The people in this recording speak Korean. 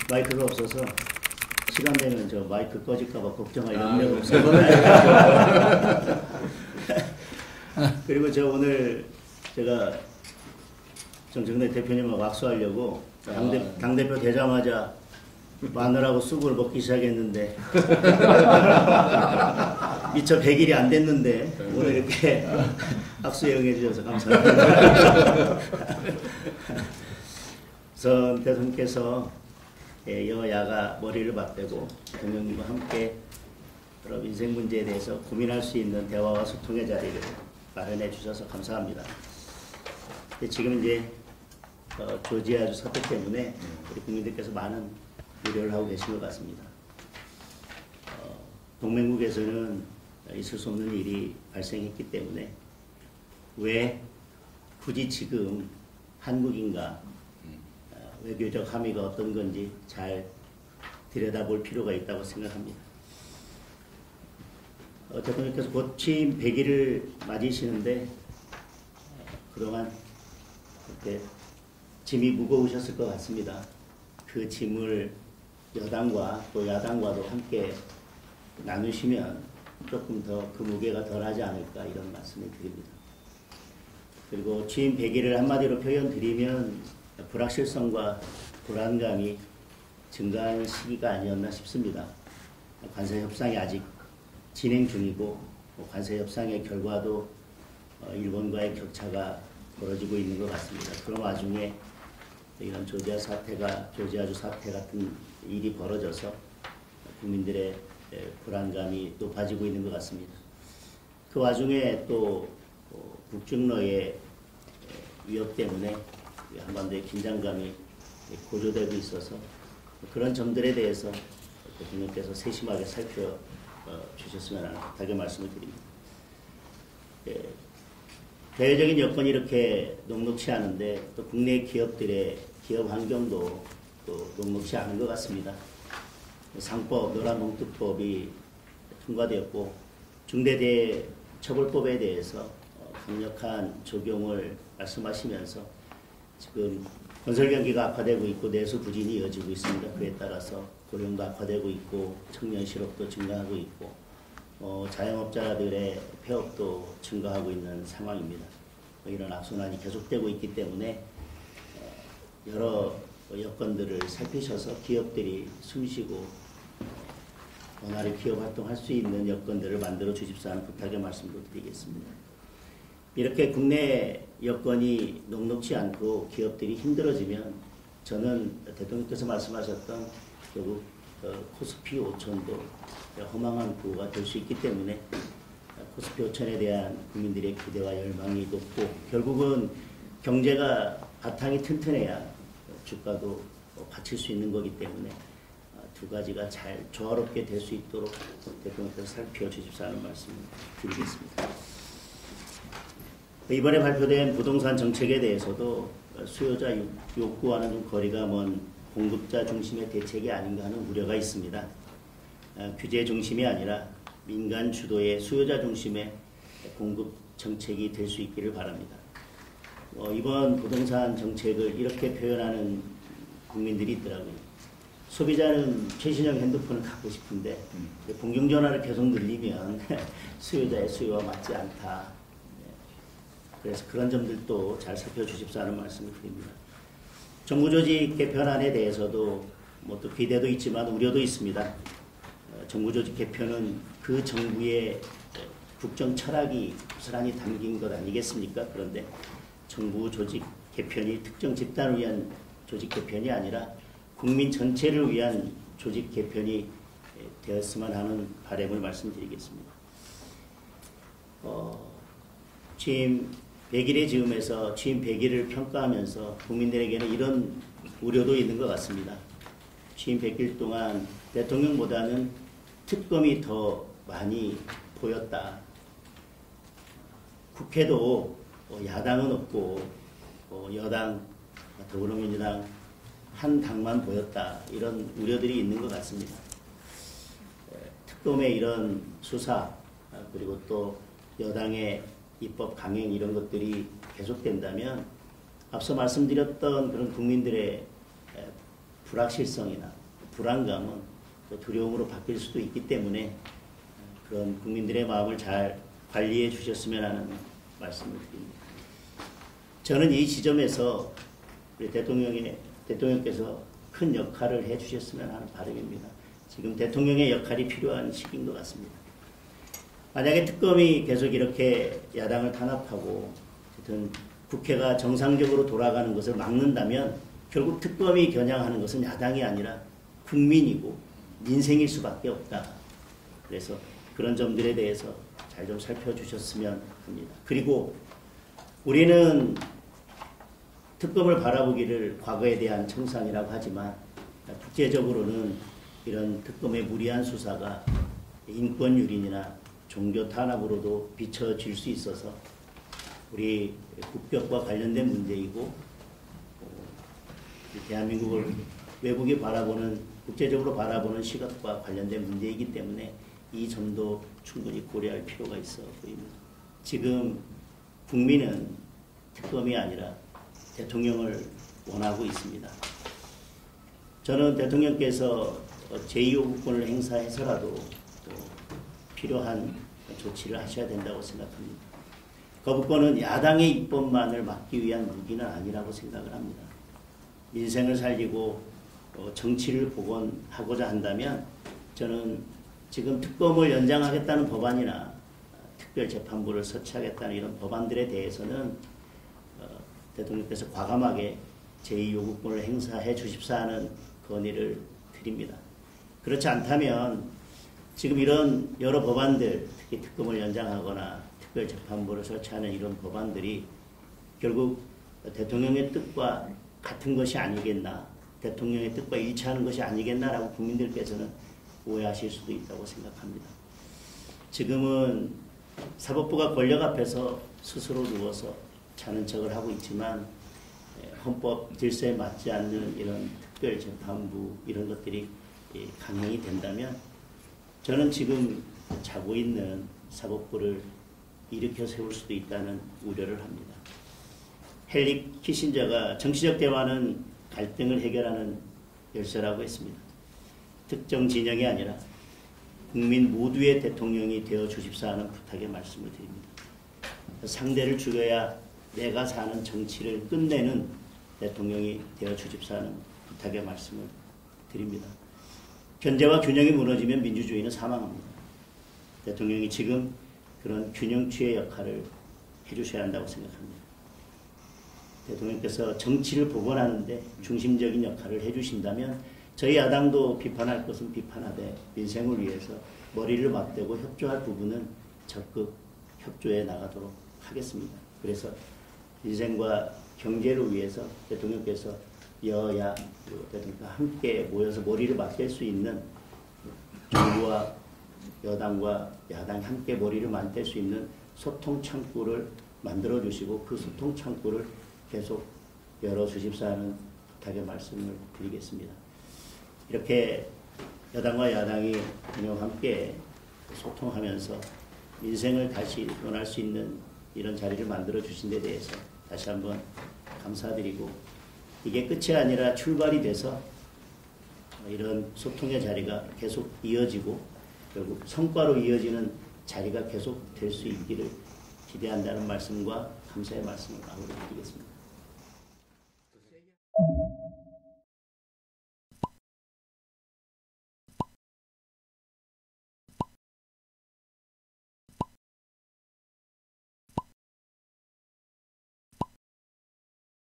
마이크가 없어서 시간 되면 저 마이크 꺼질까봐 걱정할 염려가 없어서. 그리고 저 오늘 제가 정청래 대표님하고 악수하려고 당대표 되자마자 마늘하고 쑥을 먹기 시작했는데 미처 100일이 안 됐는데 오늘 이렇게 악수 영해 주셔서 감사합니다. 우선 대통령께서 여야가 머리를 맞대고 대통령님과 함께 여러 민생 문제에 대해서 고민할 수 있는 대화와 소통의 자리를 마련해 주셔서 감사합니다. 지금 이제 조지아주 사태 때문에 우리 국민들께서 많은 우려를 하고 계신 것 같습니다. 동맹국에서는 있을 수 없는 일이 발생했기 때문에 왜 굳이 지금 한국인과 외교적 함의가 어떤 건지 잘 들여다볼 필요가 있다고 생각합니다. 대통령께서 곧 취임 100일을 맞이시는데 그동안 그렇게 짐이 무거우셨을 것 같습니다. 그 짐을 여당과 또 야당과도 함께 나누시면 조금 더 그 무게가 덜하지 않을까 이런 말씀을 드립니다. 그리고 취임 100일을 한마디로 표현드리면 불확실성과 불안감이 증가하는 시기가 아니었나 싶습니다. 관세 협상이 아직 진행 중이고 관세 협상의 결과도 일본과의 격차가 벌어지고 있는 것 같습니다. 그런 와중에 이런 조지아주 사태 같은 일이 벌어져서 국민들의 불안감이 높아지고 있는 것 같습니다. 그 와중에 또 북중러의 위협 때문에 한반도의 긴장감이 고조되고 있어서 그런 점들에 대해서 대통령께서 세심하게 살펴주셨으면 하는 부탁의 말씀을 드립니다. 대외적인 여건이 이렇게 녹록치 않은데 또 국내 기업들의 기업 환경도 또 녹록치 않은 것 같습니다. 상법, 노란봉투법이 통과되었고 중대재해처벌법에 대해서 강력한 적용을 말씀하시면서 지금 건설 경기가 악화되고 있고 내수 부진이 이어지고 있습니다. 그에 따라서 고용도 악화되고 있고 청년 실업도 증가하고 있고 자영업자들의 폐업도 증가하고 있는 상황입니다. 이런 악순환이 계속되고 있기 때문에 여러 여건들을 살피셔서 기업들이 숨쉬고 원활히 기업 활동할 수 있는 여건들을 만들어 주십사 하는 부탁의 말씀도 드리겠습니다. 이렇게 국내 여건이 녹록치 않고 기업들이 힘들어지면 저는 대통령께서 말씀하셨던 결국 코스피 5천도 허망한 구호가 될 수 있기 때문에 코스피 5천에 대한 국민들의 기대와 열망이 높고 결국은 경제가 바탕이 튼튼해야 주가도 받칠 수 있는 거기 때문에 두 가지가 잘 조화롭게 될 수 있도록 대통령께서 살펴주십사 하는 말씀을 드리겠습니다. 이번에 발표된 부동산 정책에 대해서도 수요자 욕구와는 좀 거리가 먼 공급자 중심의 대책이 아닌가 하는 우려가 있습니다. 규제 중심이 아니라 민간 주도의 수요자 중심의 공급 정책이 될 수 있기를 바랍니다. 이번 부동산 정책을 이렇게 표현하는 국민들이 있더라고요. 소비자는 최신형 핸드폰을 갖고 싶은데 공중전화를 계속 늘리면 수요자의 수요와 맞지 않다. 그래서 그런 점들도 잘 살펴주십사 하는 말씀을 드립니다. 정부 조직 개편안에 대해서도 또 기대도 있지만 우려도 있습니다. 정부 조직 개편은 그 정부의 국정 철학이 고스란히 담긴 것 아니겠습니까? 그런데 정부 조직 개편이 특정 집단을 위한 조직 개편이 아니라 국민 전체를 위한 조직 개편이 되었으면 하는 바람을 말씀드리겠습니다. 취임 100일의 즈음에서 취임 100일을 평가하면서 국민들에게는 이런 우려도 있는 것 같습니다. 취임 100일 동안 대통령보다는 특검이 더 많이 보였다. 국회도 야당은 없고 여당, 더불어민주당 한 당만 보였다. 이런 우려들이 있는 것 같습니다. 특검의 이런 수사 그리고 또 여당의 입법 강행 이런 것들이 계속된다면 앞서 말씀드렸던 그런 국민들의 불확실성이나 불안감은 또 두려움으로 바뀔 수도 있기 때문에 그런 국민들의 마음을 잘 관리해 주셨으면 하는 말씀을 드립니다. 저는 이 지점에서 우리 대통령께서 큰 역할을 해 주셨으면 하는 바람입니다. 지금 대통령의 역할이 필요한 시기인 것 같습니다. 만약에 특검이 계속 이렇게 야당을 탄압하고 어쨌든 국회가 정상적으로 돌아가는 것을 막는다면 결국 특검이 겨냥하는 것은 야당이 아니라 국민이고 민생일 수밖에 없다. 그래서 그런 점들에 대해서 잘 좀 살펴주셨으면 합니다. 그리고 우리는 특검을 바라보기를 과거에 대한 청산이라고 하지만 국제적으로는 이런 특검의 무리한 수사가 인권 유린이나 종교 탄압으로도 비춰질 수 있어서 우리 국격과 관련된 문제이고 대한민국을 외국이 바라보는 국제적으로 바라보는 시각과 관련된 문제이기 때문에 이 점도 충분히 고려할 필요가 있어 보입니다. 지금 국민은 특검이 아니라 대통령을 원하고 있습니다. 저는 대통령께서 제2요구권을 행사해서라도 또 필요한 조치를 하셔야 된다고 생각합니다. 거부권은 야당의 입법만을 막기 위한 무기는 아니라고 생각을 합니다. 민생을 살리고 정치를 복원하고자 한다면 저는 지금 특검을 연장하겠다는 법안이나 특별재판부를 설치하겠다는 이런 법안들에 대해서는 대통령께서 과감하게 제2요구권을 행사해 주십사 하는 건의를 드립니다. 그렇지 않다면 지금 이런 여러 법안들, 특히 특검을 연장하거나 특별재판부를 설치하는 이런 법안들이 결국 대통령의 뜻과 같은 것이 아니겠나, 대통령의 뜻과 일치하는 것이 아니겠나라고 국민들께서는 오해하실 수도 있다고 생각합니다. 지금은 사법부가 권력 앞에서 스스로 누워서 자는 척을 하고 있지만 헌법 질서에 맞지 않는 이런 특별재판부 이런 것들이 강행이 된다면 저는 지금 자고 있는 사법부를 일으켜 세울 수도 있다는 우려를 합니다. 헨리 키신저가 정치적 대화는 갈등을 해결하는 열쇠라고 했습니다. 특정 진영이 아니라 국민 모두의 대통령이 되어 주십사 하는 부탁의 말씀을 드립니다. 상대를 죽여야 내가 사는 정치를 끝내는 대통령이 되어 주십사 하는 부탁의 말씀을 드립니다. 견제와 균형이 무너지면 민주주의는 사망합니다. 대통령이 지금 그런 균형추의 역할을 해주셔야 한다고 생각합니다. 대통령께서 정치를 복원하는데 중심적인 역할을 해주신다면 저희 야당도 비판할 것은 비판하되 민생을 위해서 머리를 맞대고 협조할 부분은 적극 협조해 나가도록 하겠습니다. 그래서 민생과 경제를 위해서 대통령께서 여야 대통령과 함께 모여서 머리를 맞댈 수 있는 정부와 여당과 야당이 함께 머리를 맞댈 수 있는 소통 창구를 만들어 주시고 그 소통 창구를 계속 열어주십사 하는 부탁의 말씀을 드리겠습니다. 이렇게 여당과 야당이 함께 소통하면서 민생을 다시 논할 수 있는 이런 자리를 만들어 주신 데 대해서 다시 한번 감사드리고 이게 끝이 아니라 출발이 돼서 이런 소통의 자리가 계속 이어지고 결국 성과로 이어지는 자리가 계속 될 수 있기를 기대한다는 말씀과 감사의 말씀을 마무리드리겠습니다.